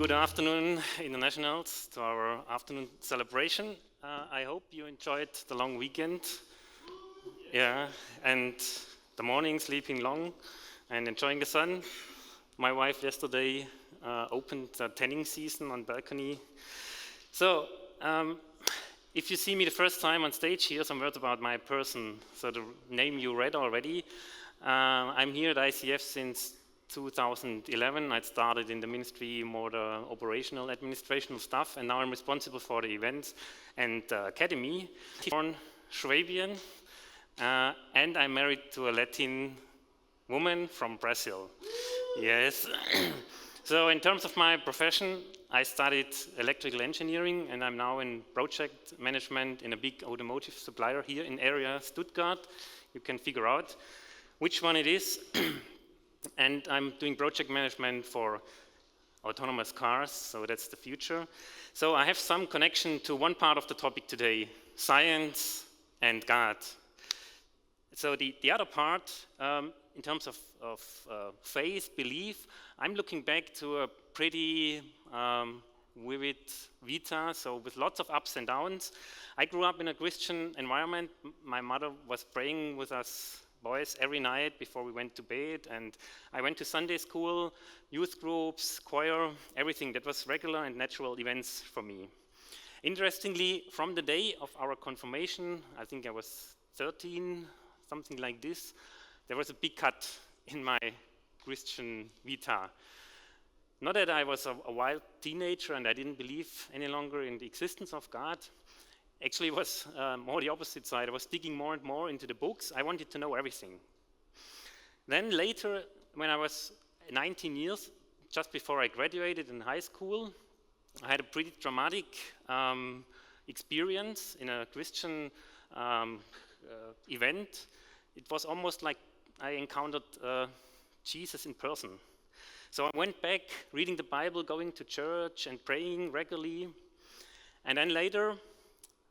Good afternoon, internationals, to our afternoon celebration. I hope you enjoyed the long weekend. Yeah, and the morning sleeping long and enjoying the sun. My wife yesterday opened the tanning season on balcony. So, if you see me the first time on stage, here some words about my person. So the name you read already. I'm here at ICF since 2011. I started in the ministry, more the operational, administrational stuff, and now I'm responsible for the events and academy. Born Schwabian, and I'm married to a Latin woman from Brazil. Yes. So in terms of my profession, I studied electrical engineering, and I'm now in project management in a big automotive supplier here in area Stuttgart. You can figure out which one it is. And I'm doing project management for autonomous cars, so that's the future. So I have some connection to one part of the topic today, science and God. So the other part, in terms of faith, belief, I'm looking back to a pretty vivid vita, so with lots of ups and downs. I grew up in a Christian environment. My mother was praying with us boys every night before we went to bed, and I went to Sunday school, youth groups, choir, everything. That was regular and natural events for me. Interestingly, from the day of our confirmation, I think I was 13, something like this, there was a big cut in my Christian vita. Not that I was a wild teenager and I didn't believe any longer in the existence of God. Actually, it was more the opposite side. I was digging more and more into the books. I wanted to know everything. Then later, when I was 19 years, just before I graduated in high school, I had a pretty dramatic experience in a Christian event. It was almost like I encountered Jesus in person. So I went back, reading the Bible, going to church and praying regularly. And then later,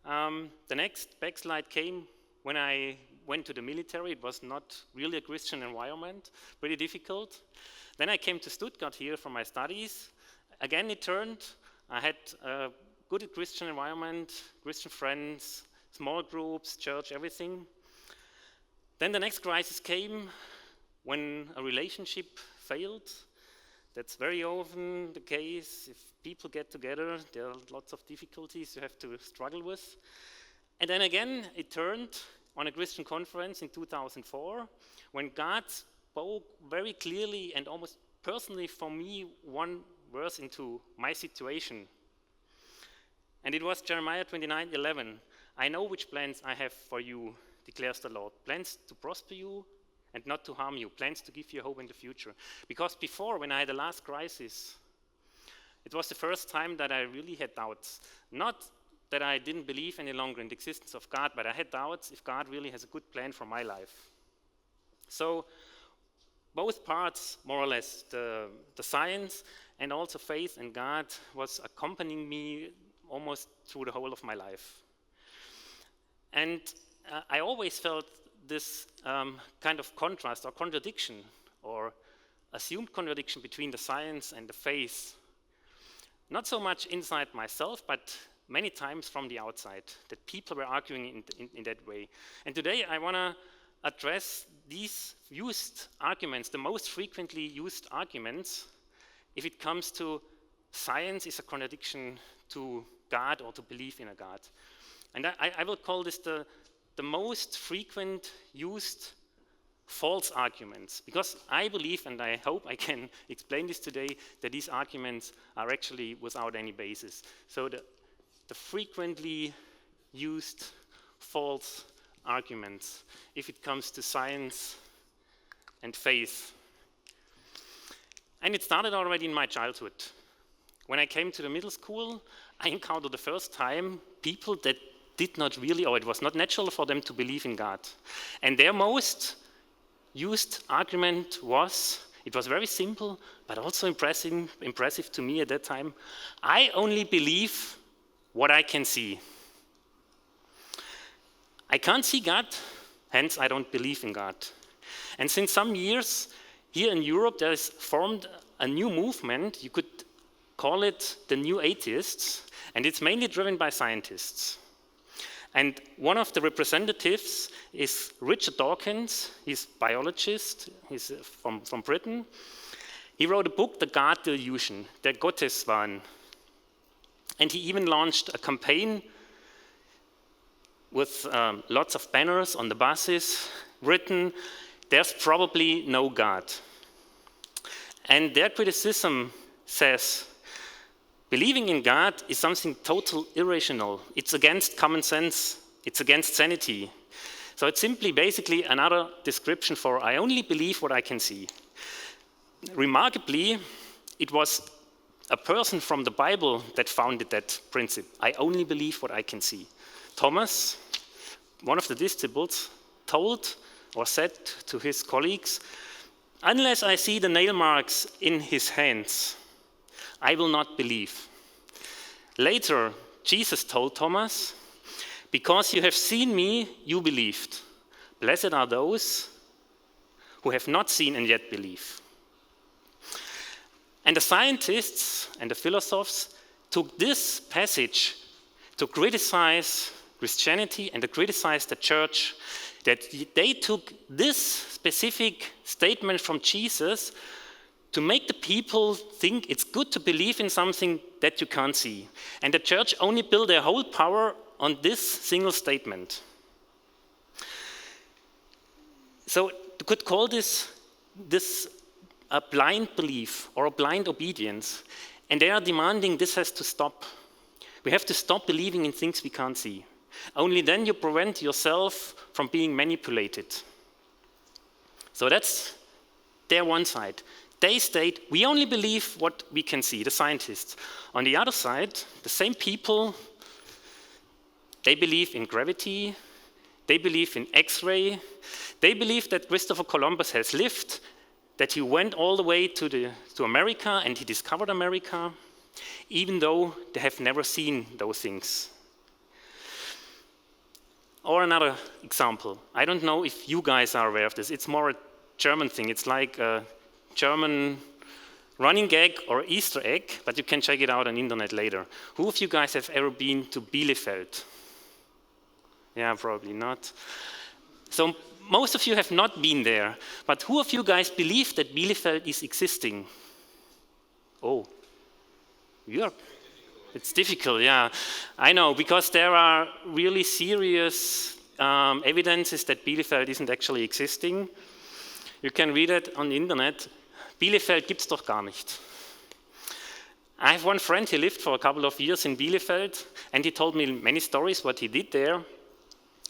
the next backslide came when I went to the military. It was not really a Christian environment, pretty difficult. Then I came to Stuttgart here for my studies. Again, it turned. I had a good Christian environment, Christian friends, small groups, church, everything. Then the next crisis came when a relationship failed. That's very often the case. If people get together, there are lots of difficulties you have to struggle with. And then again, it turned on a Christian conference in 2004, when God spoke very clearly and almost personally for me one verse into my situation. And it was Jeremiah 29:11. I know which plans I have for you, declares the Lord. Plans to prosper you and not to harm you, plans to give you hope in the future. Because before, when I had the last crisis, it was the first time that I really had doubts. Not that I didn't believe any longer in the existence of God, but I had doubts if God really has a good plan for my life. So both parts, more or less, the science and also faith and God, was accompanying me almost through the whole of my life. And I always felt this kind of contrast or contradiction or assumed contradiction between the science and the faith. Not so much inside myself, but many times from the outside, that people were arguing in that way. And today I want to address these used arguments, the most frequently used arguments, if it comes to science is a contradiction to God or to believe in a God. And I will call this the most frequent used false arguments, because I believe, and I hope I can explain this today, that these arguments are actually without any basis. So the frequently used false arguments, if it comes to science and faith. And it started already in my childhood. When I came to the middle school, I encountered the first time people that did not really, or it was not natural for them to believe in God. And their most used argument was, it was very simple, but also impressive to me at that time, I only believe what I can see. I can't see God, hence I don't believe in God. And since some years, here in Europe, there is formed a new movement. You could call it the new atheists, and it's mainly driven by scientists. And one of the representatives is Richard Dawkins. He's a biologist. He's from Britain. He wrote a book, The God Delusion, Der Gotteswahn. And he even launched a campaign with lots of banners on the buses written, "There's probably no God." And their criticism says, believing in God is something totally irrational. It's against common sense. It's against sanity. So it's simply basically another description for I only believe what I can see. Remarkably, it was a person from the Bible that founded that principle. I only believe what I can see. Thomas, one of the disciples, told or said to his colleagues, "Unless I see the nail marks in his hands, I will not believe." Later, Jesus told Thomas, "Because you have seen me, you believed. Blessed are those who have not seen and yet believe." And the scientists and the philosophers took this passage to criticize Christianity and to criticize the church, that they took this specific statement from Jesus to make the people think it's good to believe in something that you can't see. And the church only built their whole power on this single statement. So you could call this a blind belief or a blind obedience. And they are demanding this has to stop. We have to stop believing in things we can't see. Only then you prevent yourself from being manipulated. So that's their one side. They state, we only believe what we can see, the scientists. On the other side, the same people, they believe in gravity, they believe in X-ray, they believe that Christopher Columbus has lived, that he went all the way to America and he discovered America, even though they have never seen those things. Or another example, I don't know if you guys are aware of this, it's more a German thing, it's like a German running gag or Easter egg, but you can check it out on the internet later. Who of you guys have ever been to Bielefeld? Yeah, probably not. So most of you have not been there, but who of you guys believe that Bielefeld is existing? Oh, yeah, it's difficult, yeah. I know, because there are really serious evidences that Bielefeld isn't actually existing. You can read it on the internet. Bielefeld gibt's doch gar nicht. I have one friend, he lived for a couple of years in Bielefeld, and he told me many stories what he did there.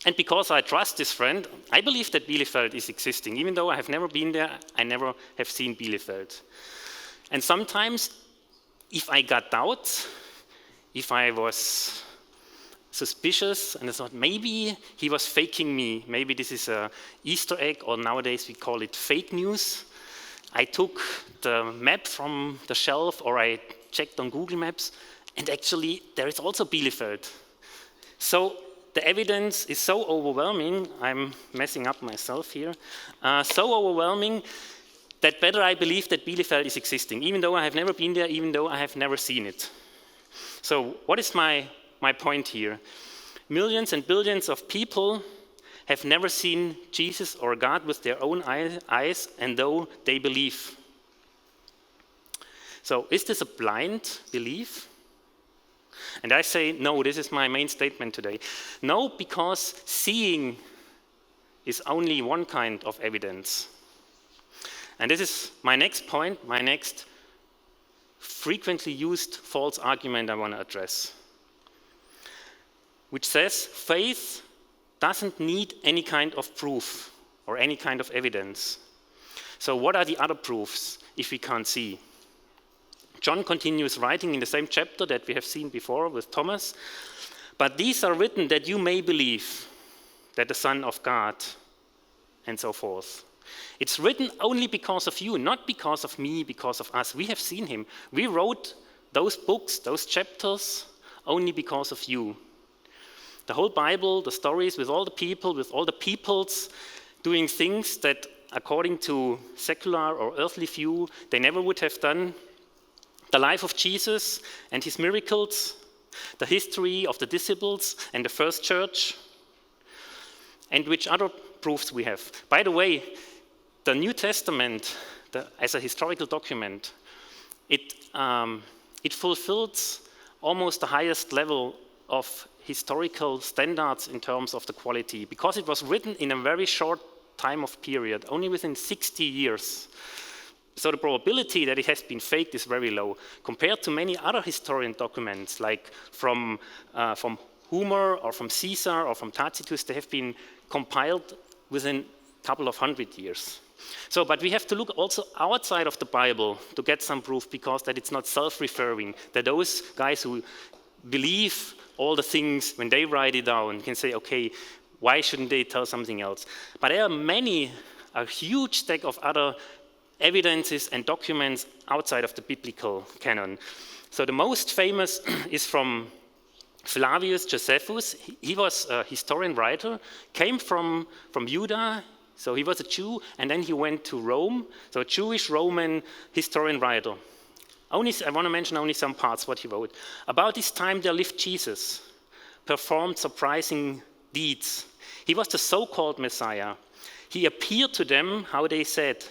And because I trust this friend, I believe that Bielefeld is existing. Even though I have never been there, I never have seen Bielefeld. And sometimes, if I got doubts, if I was suspicious, and I thought maybe he was faking me, maybe this is an Easter egg, or nowadays we call it fake news, I took the map from the shelf, or I checked on Google Maps, and actually there is also Bielefeld. So the evidence is so overwhelming, I'm messing up myself here, so overwhelming that better I believe that Bielefeld is existing, even though I have never been there, even though I have never seen it. So what is my point here? Millions and billions of people have never seen Jesus or God with their own eyes, and though they believe. So is this a blind belief? And I say, no, this is my main statement today. No, because seeing is only one kind of evidence. And this is my next point, my next frequently used false argument I want to address, which says faith doesn't need any kind of proof or any kind of evidence. So what are the other proofs if we can't see? John continues writing in the same chapter that we have seen before with Thomas, but these are written that you may believe that the Son of God, and so forth. It's written only because of you, not because of me, because of us. We have seen him. We wrote those books, those chapters, only because of you. The whole Bible, the stories with all the people, with all the peoples doing things that according to secular or earthly view, they never would have done. the life of Jesus and his miracles, the history of the disciples and the first church, and which other proofs we have. By the way, the New Testament, as a historical document, it fulfills almost the highest level of historical standards in terms of the quality, because it was written in a very short time of period, only within 60 years. So the probability that it has been faked is very low, compared to many other historian documents, like from Homer or from Caesar or from Tacitus. They have been compiled within a couple of 100 years. So, but we have to look also outside of the Bible to get some proof, because that it's not self-referring, that those guys who believe all the things, when they write it down, can say, okay, why shouldn't they tell something else? But there are a huge stack of other evidences and documents outside of the biblical canon. So the most famous is from Flavius Josephus. He was a historian writer, came from Judah, so he was a Jew, and then he went to Rome, so a Jewish Roman historian writer. I want to mention only some parts what he wrote. About this time there lived Jesus, performed surprising deeds. He was the so-called Messiah. He appeared to them, how they said,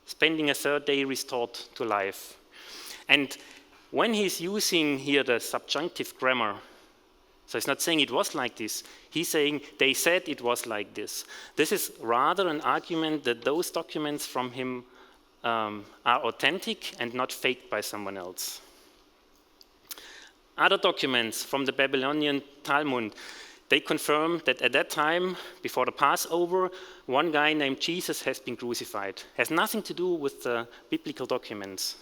spending a third day restored to life. And when he's using here the subjunctive grammar, so he's not saying it was like this, he's saying they said it was like this. This is rather an argument that those documents from him are authentic and not faked by someone else. Other documents from the Babylonian Talmud, they confirm that at that time, before the Passover, one guy named Jesus has been crucified. Has nothing to do with the biblical documents.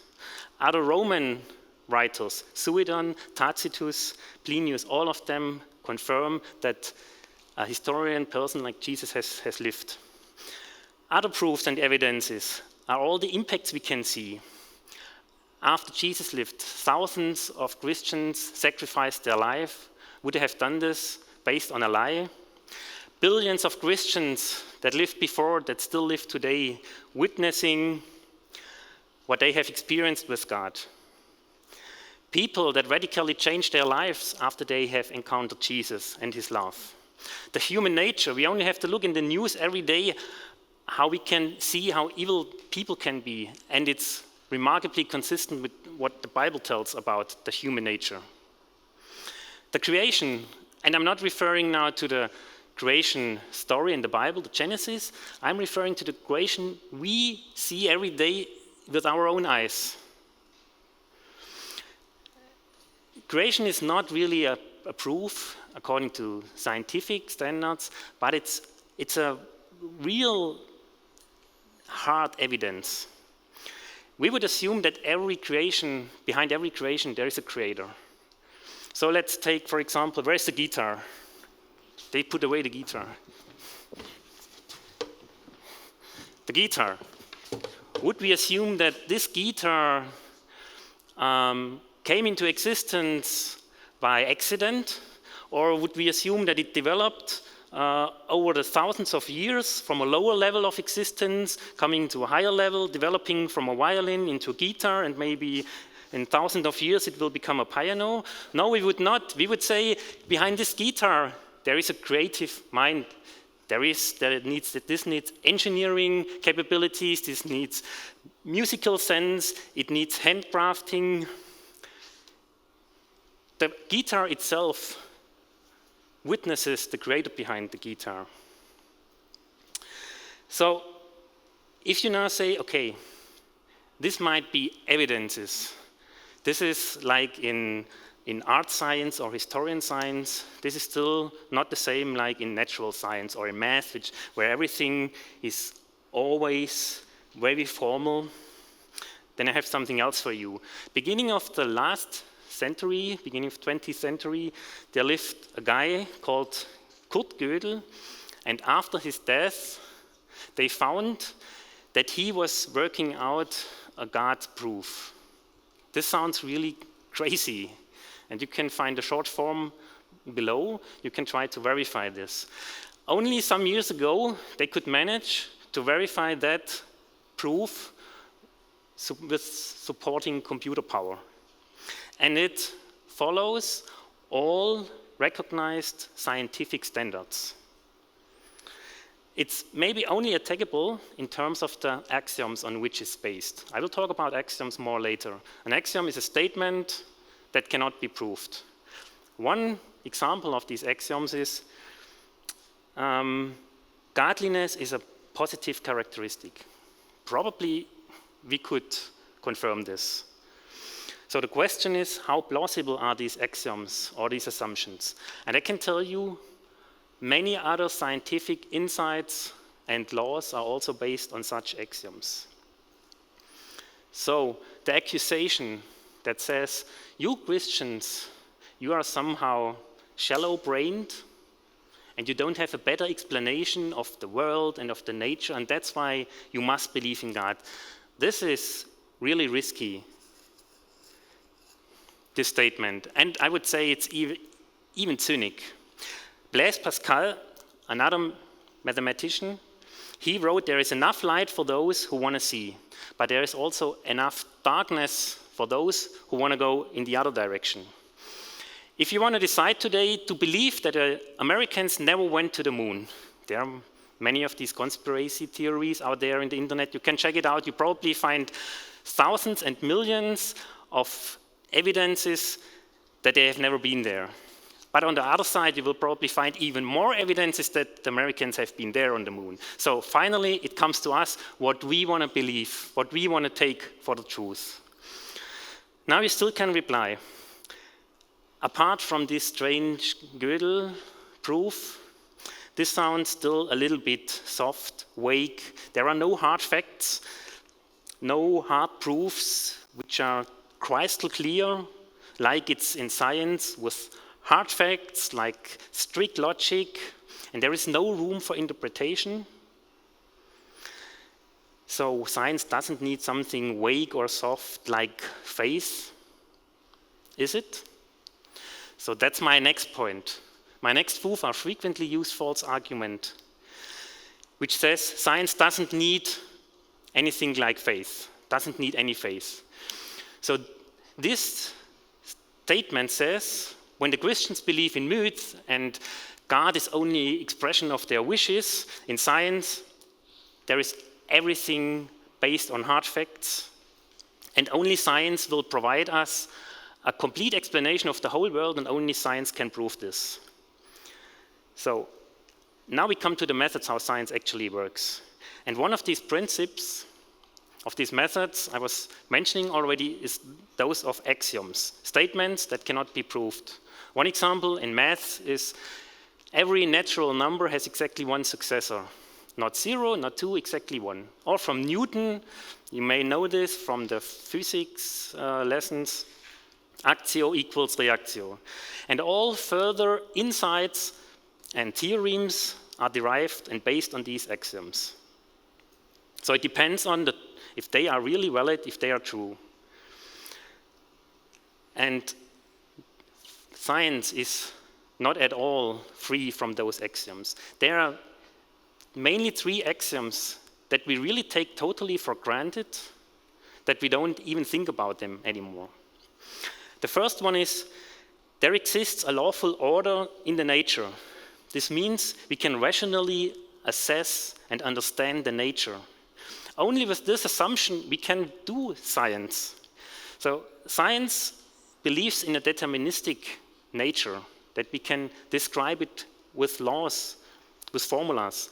Other Roman writers, Sueton, Tacitus, Plinius, all of them confirm that a historian person like Jesus has lived. Other proofs and evidences are all the impacts we can see. After Jesus lived, thousands of Christians sacrificed their life. Would they have done this based on a lie? Billions of Christians that lived before, that still live today, witnessing what they have experienced with God. People that radically changed their lives after they have encountered Jesus and his love. The human nature, we only have to look in the news every day how we can see how evil people can be, and it's remarkably consistent with what the Bible tells about the human nature. The creation, and I'm not referring now to the creation story in the Bible, the Genesis, I'm referring to the creation we see every day with our own eyes. Creation is not really a proof according to scientific standards, but it's a real hard evidence. We would assume that behind every creation, there is a creator. So let's take, for example, where's the guitar? They put away the guitar. The guitar. Would we assume that this guitar came into existence by accident, or would we assume that it developed over the thousands of years from a lower level of existence, coming to a higher level, developing from a violin into a guitar, and maybe in thousands of years it will become a piano? No, we would not. We would say behind this guitar there is a creative mind. This needs engineering capabilities, this needs musical sense, it needs handcrafting. The guitar itself witnesses the creator behind the guitar. So if you now say, okay, this might be evidences. This is like in art science or historian science. This is still not the same like in natural science or in math, where everything is always very formal. Then I have something else for you. Beginning of the last century, beginning of 20th century, there lived a guy called Kurt Gödel, and after his death, they found that he was working out a God proof. This sounds really crazy, and you can find the short form below. You can try to verify this. Only some years ago, they could manage to verify that proof with supporting computer power. And it follows all recognized scientific standards. It's maybe only attackable in terms of the axioms on which it's based. I will talk about axioms more later. An axiom is a statement that cannot be proved. One example of these axioms is godliness is a positive characteristic. Probably we could confirm this. So the question is, how plausible are these axioms or these assumptions? And I can tell you, many other scientific insights and laws are also based on such axioms. So the accusation that says, you Christians, you are somehow shallow-brained and you don't have a better explanation of the world and of the nature, and that's why you must believe in God. This is really risky, this statement. And I would say it's even cynic. Blaise Pascal, another mathematician, he wrote, there is enough light for those who want to see, but there is also enough darkness for those who want to go in the other direction. If you want to decide today to believe that Americans never went to the moon, there are many of these conspiracy theories out there in the internet, you can check it out, you probably find thousands and millions of evidences that they have never been there. But on the other side, you will probably find even more evidences that the Americans have been there on the moon. So finally, it comes to us what we want to believe, what we want to take for the truth. Now you still can reply. Apart from this strange Gödel proof, this sounds still a little bit soft, vague. There are no hard facts, no hard proofs which are crystal clear, like it's in science with hard facts like strict logic, and there is no room for interpretation. So science doesn't need something vague or soft like faith, is it? So that's my next point. My next proof are frequently used false argument, which says science doesn't need anything like faith, doesn't need any faith. So this statement says, when the Christians believe in myths and God is only expression of their wishes, in science there is everything based on hard facts, and only science will provide us a complete explanation of the whole world, and only science can prove this. So now we come to the methods how science actually works. And one of these principles, of these methods I was mentioning already, is those of axioms, statements that cannot be proved. One example in math is every natural number has exactly one successor. Not 0, not 2, exactly 1. Or from Newton, you may know this from the physics lessons, actio equals reactio. And all further insights and theorems are derived and based on these axioms. So it depends on if they are really valid, if they are true. And science is not at all free from those axioms. There are mainly 3 axioms that we really take totally for granted, that we don't even think about them anymore. The first one is, there exists a lawful order in the nature. This means we can rationally assess and understand the nature. Only with this assumption we can do science. So science believes in a deterministic nature, that we can describe it with laws, with formulas.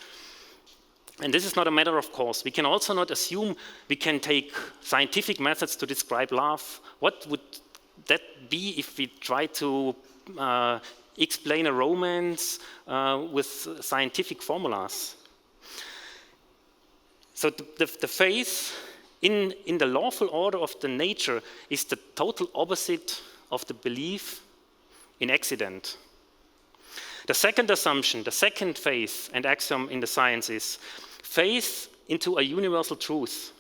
And this is not a matter of course. We can also not assume we can take scientific methods to describe love. What would that be if we try to explain a romance with scientific formulas? So the faith in the lawful order of the nature is the total opposite of the belief in accident. The second assumption, the second faith and axiom in the science is faith into a universal truth.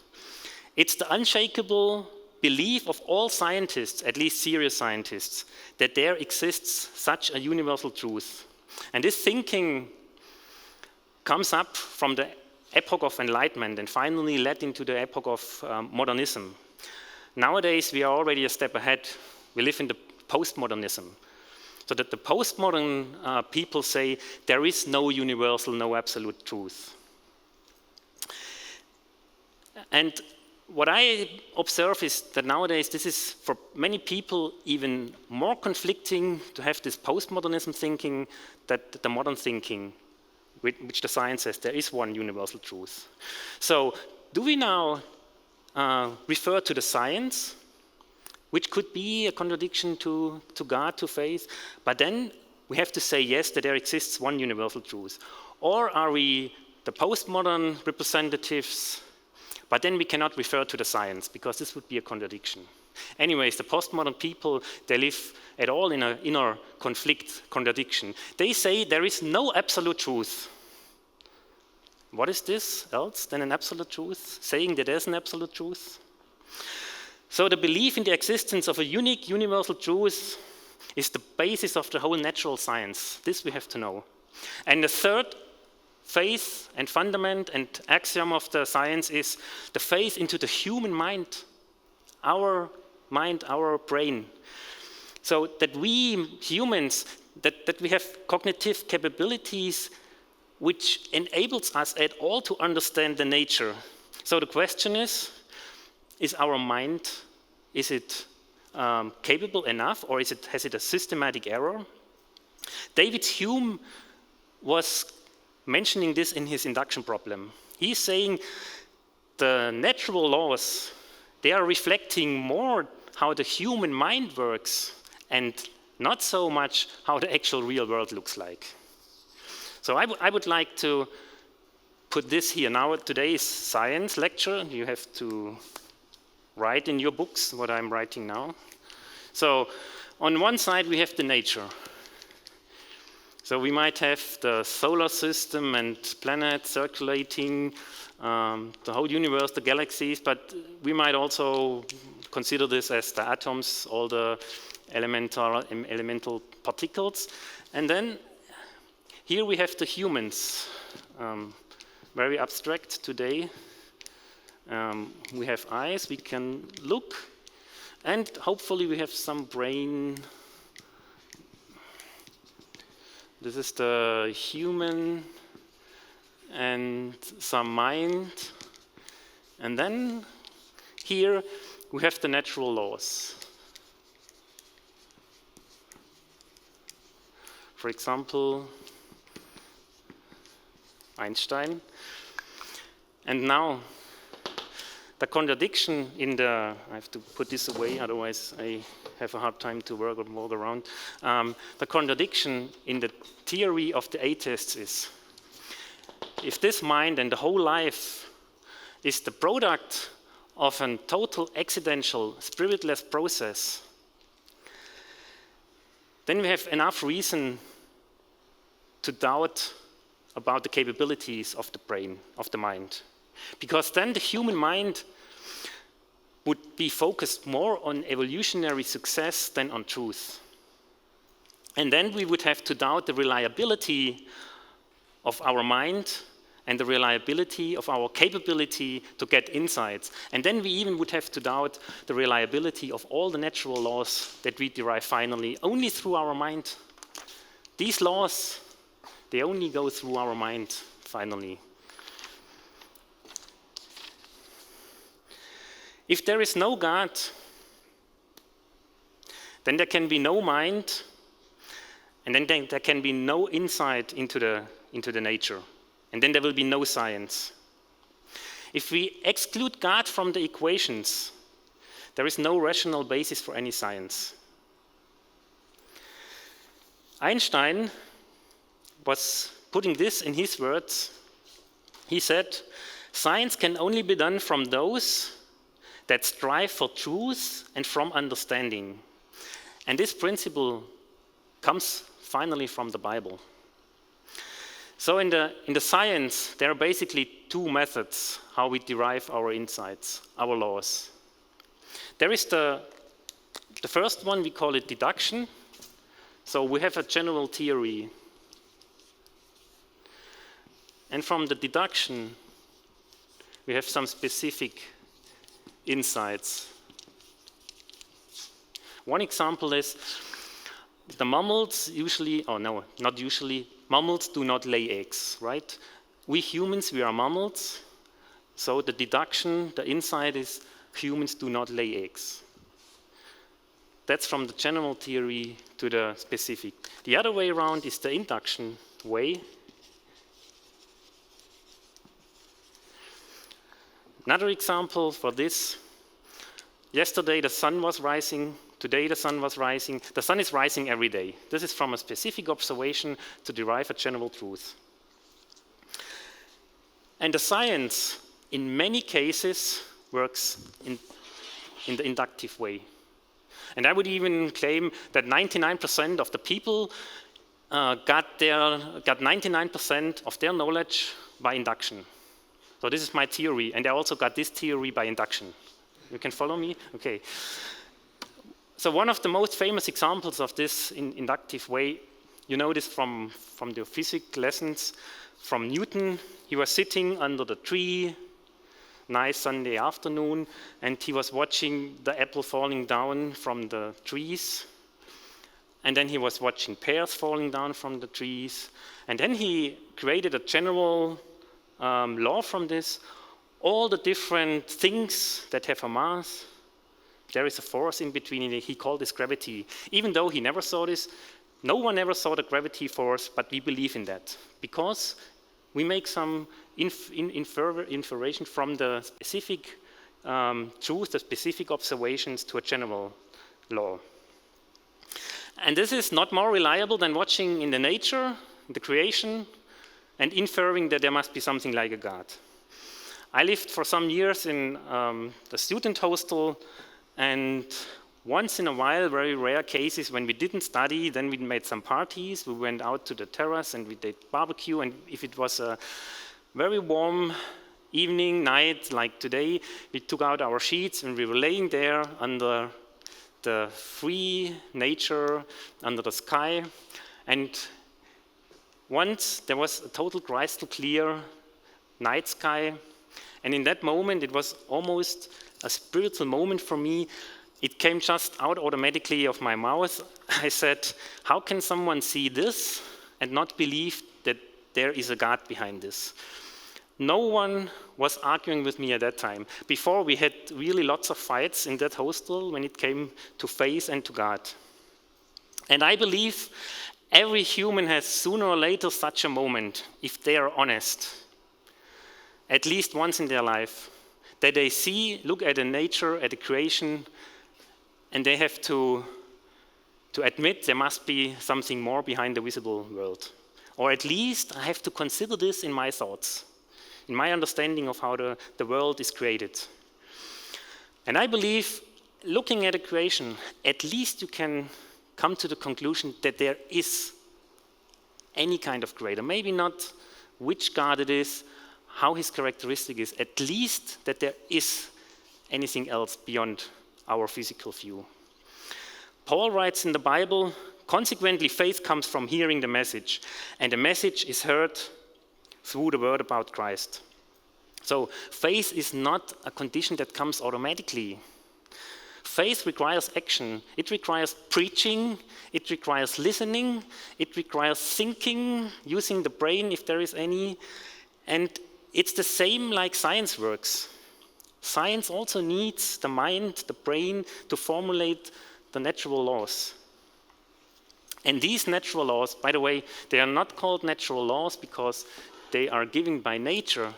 It's the unshakable belief of all scientists, at least serious scientists, that there exists such a universal truth. And this thinking comes up from the epoch of enlightenment and finally led into the epoch of modernism. Nowadays, we are already a step ahead. We live in the postmodernism. So that the postmodern people say there is no universal, no absolute truth. And what I observe is that nowadays this is for many people even more conflicting to have this postmodernism thinking than the modern thinking, which the science says there is one universal truth. So do we now refer to the science, which could be a contradiction to God, to faith, but then we have to say yes, that there exists one universal truth? Or are we the postmodern representatives, but then we cannot refer to the science because this would be a contradiction? Anyways, the postmodern people, they live at all in an inner conflict, contradiction. They say there is no absolute truth. What is this else than an absolute truth? Saying that there's an absolute truth? So the belief in the existence of a unique universal truth is the basis of the whole natural science. This we have to know. And the third faith and fundament and axiom of the science is the faith into the human mind, our brain. So that we humans, that we have cognitive capabilities which enables us at all to understand the nature. So the question is our mind, is it capable enough, or has it a systematic error? David Hume was mentioning this in his induction problem. He's saying the natural laws, they are reflecting more how the human mind works and not so much how the actual real world looks like. So I would like to put this here. Now today's science lecture, you have to write in your books what I'm writing now. So on one side we have the nature. So we might have the solar system and planets circulating, the whole universe, the galaxies, but we might also consider this as the atoms, all the elemental particles. And then here we have the humans, very abstract today. We have eyes, we can look, and hopefully we have some brain. This is the human and some mind. And then here we have the natural laws. For example, Einstein. And now the contradiction in the, I have to put this away, otherwise I have a hard time to walk around. The contradiction in the theory of the atheists is, if this mind and the whole life is the product of a total accidental, spiritless process, then we have enough reason to doubt about the capabilities of the brain, of the mind. Because then the human mind would be focused more on evolutionary success than on truth. And then we would have to doubt the reliability of our mind and the reliability of our capability to get insights. And then we even would have to doubt the reliability of all the natural laws that we derive finally only through our mind. These laws, they only go through our mind finally. If there is no God, then there can be no mind, and then there can be no insight into the nature, and then there will be no science. If we exclude God from the equations, there is no rational basis for any science. Einstein was putting this in his words. He said, "Science can only be done from those that strive for truth and from understanding." And this principle comes finally from the Bible. So in the science, there are basically two methods how we derive our insights, our laws. There is the first one, we call it deduction. So we have a general theory. And from the deduction, we have some specific insights. One example is the mammals usually, oh no, not usually, mammals do not lay eggs, right? We humans, we are mammals, so the deduction, the insight is humans do not lay eggs. That's from the general theory to the specific. The other way around is the induction way. Another example for this, yesterday the sun was rising, today the sun was rising. The sun is rising every day. This is from a specific observation to derive a general truth. And the science, in many cases, works in the inductive way. And I would even claim that 99% of the people got 99% of their knowledge by induction. So this is my theory, and I also got this theory by induction. You can follow me? Okay. So one of the most famous examples of this inductive way, you know this from the physics lessons, from Newton. He was sitting under the tree, nice Sunday afternoon, and he was watching the apple falling down from the trees. And then he was watching pears falling down from the trees. And then he created a general law from this. All the different things that have a mass, there is a force in between. He called this gravity. Even though he never saw this, no one ever saw the gravity force, but we believe in that. Because we make some inferration from the specific truth, the specific observations to a general law. And this is not more reliable than watching in the nature, the creation, and inferring that there must be something like a God. I lived for some years in the student hostel, and once in a while, very rare cases, when we didn't study, then we made some parties, we went out to the terrace and we did barbecue, and if it was a very warm evening, night, like today, we took out our sheets and we were laying there under the free nature, under the sky, and once there was a total crystal clear night sky, and in that moment it was almost a spiritual moment for me. It came just out automatically of my mouth. I said, how can someone see this and not believe that there is a God behind this? No one was arguing with me at that time. Before, we had really lots of fights in that hostel when it came to faith and to God. And I believe every human has sooner or later such a moment, if they are honest, at least once in their life, that they look at the nature, at the creation, and they have to admit there must be something more behind the visible world. Or at least I have to consider this in my thoughts, in my understanding of how the world is created. And I believe, looking at the creation, at least you can come to the conclusion that there is any kind of creator. Maybe not which God it is, how his characteristic is, at least that there is anything else beyond our physical view. Paul writes in the Bible, consequently faith comes from hearing the message, and the message is heard through the word about Christ. So faith is not a condition that comes automatically. Faith requires action. It requires preaching, it requires listening, it requires thinking, using the brain if there is any, and it's the same like science works. Science also needs the mind, the brain, to formulate the natural laws. And these natural laws, by the way, they are not called natural laws because they are given by nature.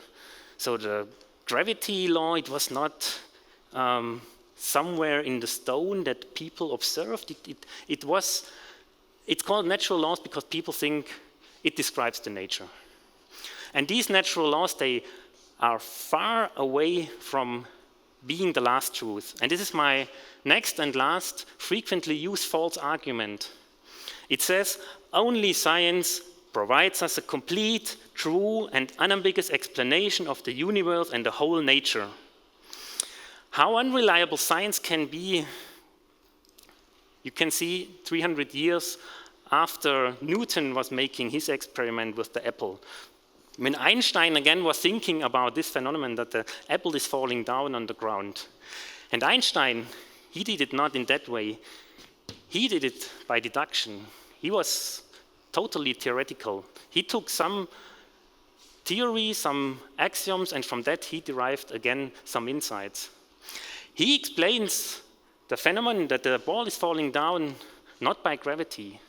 So the gravity law, it was not somewhere in the stone that people observed. It's called natural laws because people think it describes the nature. And these natural laws, they are far away from being the last truth. And this is my next and last frequently used false argument. It says, only science provides us a complete, true, and unambiguous explanation of the universe and the whole nature. How unreliable science can be, you can see 300 years after Newton was making his experiment with the apple. When Einstein again was thinking about this phenomenon that the apple is falling down on the ground. And Einstein, he did it not in that way. he did it by deduction. He was totally theoretical. He took some theory, some axioms, and from that he derived again some insights. He explains the phenomenon that the ball is falling down not by gravity.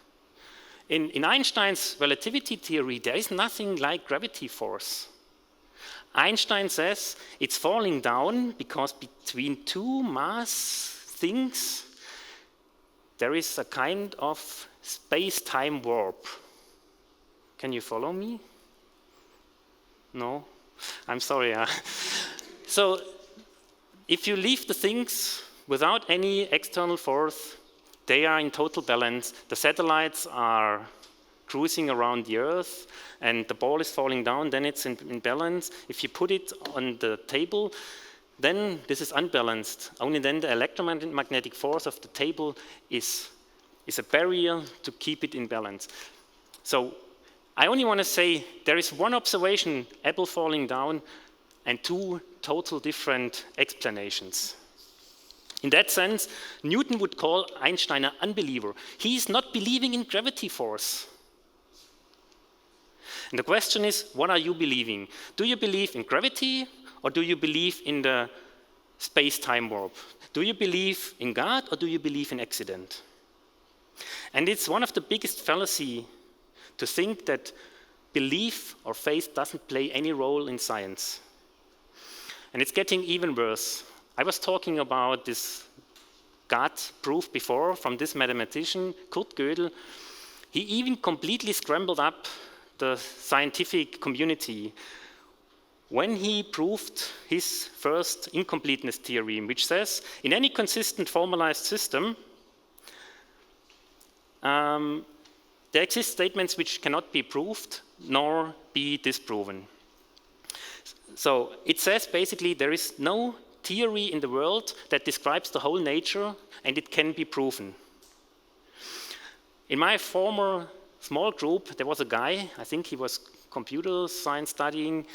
In Einstein's relativity theory, there is nothing like gravity force. Einstein says it's falling down because between two mass things there is a kind of space-time warp. Can you follow me? No? I'm sorry. So, if you leave the things without any external force, they are in total balance. The satellites are cruising around the Earth, and the ball is falling down, then it's in balance. If you put it on the table, then this is unbalanced. Only then the electromagnetic force of the table is a barrier to keep it in balance. So I only want to say there is one observation, apple falling down, and two total different explanations. In that sense, Newton would call Einstein an unbeliever. He is not believing in gravity force. And the question is, what are you believing? Do you believe in gravity, or do you believe in the space-time warp? Do you believe in God, or do you believe in accident? And it's one of the biggest fallacies to think that belief or faith doesn't play any role in science. And it's getting even worse. I was talking about this God proof before from this mathematician, Kurt Gödel. He even completely scrambled up the scientific community when he proved his first incompleteness theorem, which says, in any consistent formalized system, there exist statements which cannot be proved nor be disproven. So it says basically there is no theory in the world that describes the whole nature and it can be proven. In my former small group, there was a guy, I think he was computer science studying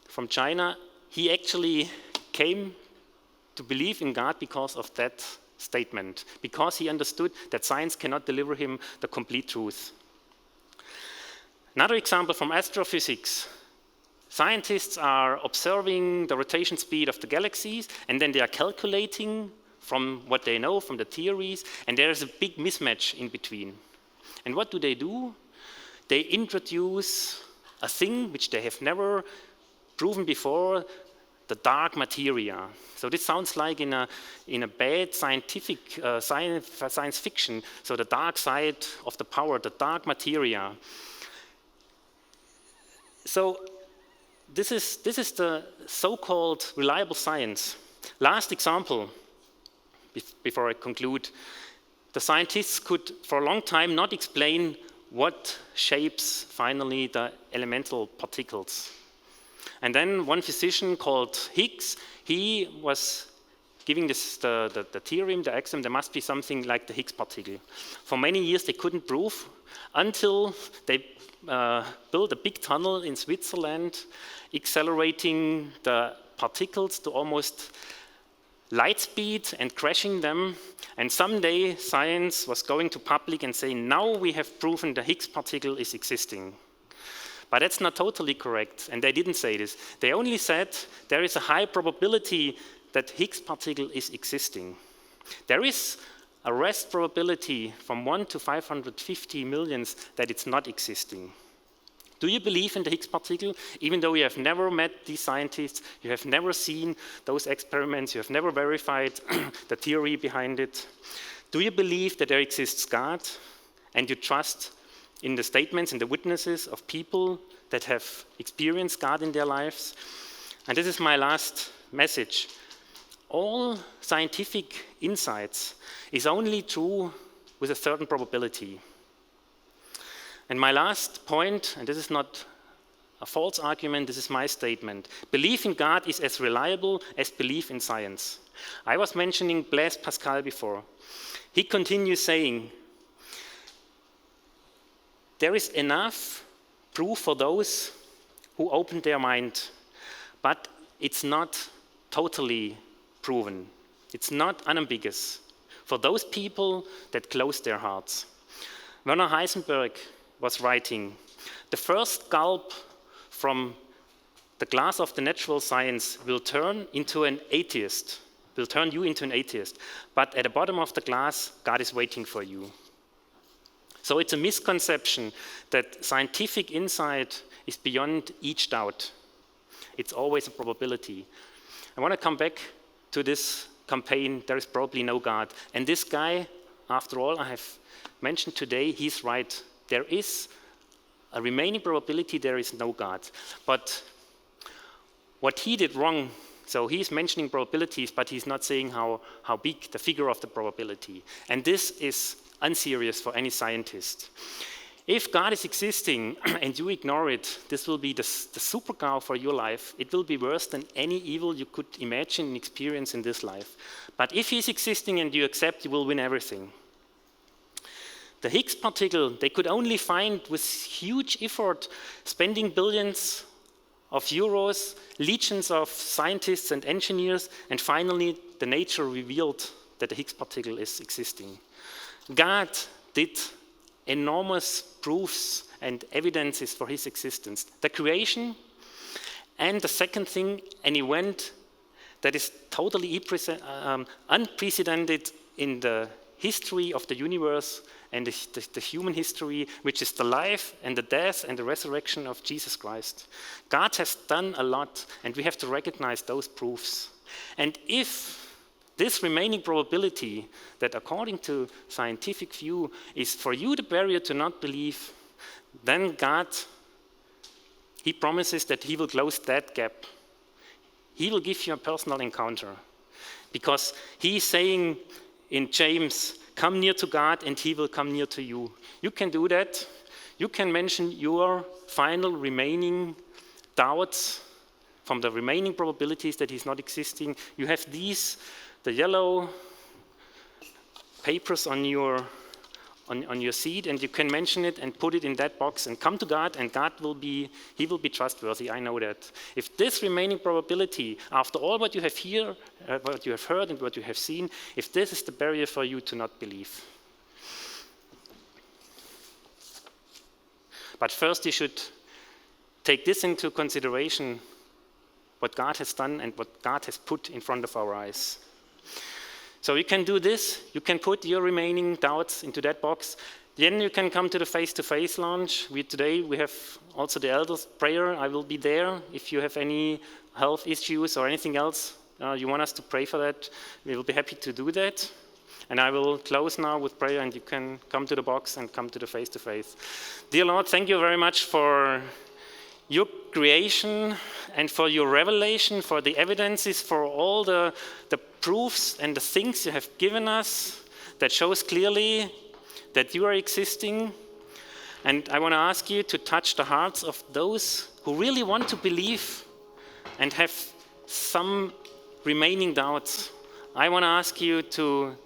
from China. He actually came to believe in God because of that statement, because he understood that science cannot deliver him the complete truth. Another example from astrophysics. Scientists are observing the rotation speed of the galaxies, and then they are calculating from what they know, from the theories, and there is a big mismatch in between. And what do? They introduce a thing which they have never proven before, the dark materia. So this sounds like in a bad scientific science fiction. So the dark side of the power, the dark materia. So this is the so-called reliable science. Last example, before I conclude. The scientists could, for a long time, not explain what shapes finally the elemental particles. And then one physician called Higgs, he was giving this the theorem, the axiom, there must be something like the Higgs particle. For many years they couldn't prove until they built a big tunnel in Switzerland, accelerating the particles to almost light speed and crashing them. And someday science was going to public and saying, now we have proven the Higgs particle is existing. But that's not totally correct, and they didn't say this. They only said there is a high probability that Higgs particle is existing. There is a rest probability from 1 to 550 millions that it's not existing. Do you believe in the Higgs particle? Even though you have never met these scientists, you have never seen those experiments, you have never verified the theory behind it. Do you believe that there exists God, and you trust in the statements and the witnesses of people that have experienced God in their lives? And this is my last message. All scientific insights is only true with a certain probability. And my last point, and this is not a false argument, this is my statement. Belief in God is as reliable as belief in science. I was mentioning Blaise Pascal before. He continues saying, there is enough proof for those who open their mind, but it's not totally proven. It's not unambiguous. for those people that close their hearts. Werner Heisenberg was writing, the first gulp from the glass of the natural science will turn into an atheist, will turn you into an atheist. But at the bottom of the glass, God is waiting for you. So it's a misconception that scientific insight is beyond each doubt. It's always a probability. I want to come back to this campaign, there is probably no God. And this guy, after all I have mentioned today, he's right. There is a remaining probability there is no God. But what he did wrong, so he's mentioning probabilities, but he's not saying how big the figure of the probability. And this is unserious for any scientist. If God is existing and you ignore it, this will be the super-GAU for your life. It will be worse than any evil you could imagine and experience in this life. But if he's existing and you accept, you will win everything. The Higgs particle, they could only find with huge effort, spending billions of euros, legions of scientists and engineers, and finally the nature revealed that the Higgs particle is existing. God did enormous proofs and evidences for his existence. The creation, and the second thing, an event that is totally unprecedented in the history of the universe and the human history, which is the life and the death and the resurrection of Jesus Christ. God has done a lot, and we have to recognize those proofs. And if this remaining probability that according to scientific view is for you the barrier to not believe, then God, he promises that he will close that gap. He will give you a personal encounter. Because he is saying in James, come near to God and he will come near to you. You can do that. You can mention your final remaining doubts from the remaining probabilities that he's not existing. You have these, the yellow papers on your seat, and you can mention it and put it in that box and come to God, and God will be trustworthy. I know that. If this remaining probability, after all what you have here, what you have heard and what you have seen, if this is the barrier for you to not believe. But first you should take this into consideration, what God has done and what God has put in front of our eyes. So you can do this, you can put your remaining doubts into that box, then you can come to the face-to-face launch. Today we have also the elders prayer. I will be there. If you have any health issues or anything else, you want us to pray for that, we will be happy to do that. And I will close now with prayer, and you can come to the box and come to the face-to-face. Dear Lord, thank you very much for your creation and for your revelation, for the evidences, for all the proofs and the things you have given us that shows clearly that you are existing. And I want to ask you to touch the hearts of those who really want to believe and have some remaining doubts. I want to ask you to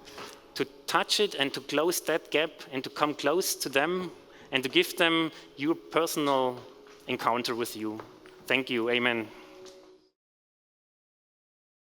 touch it and to close that gap and to come close to them and to give them your personal encounter with you. Thank you. Amen.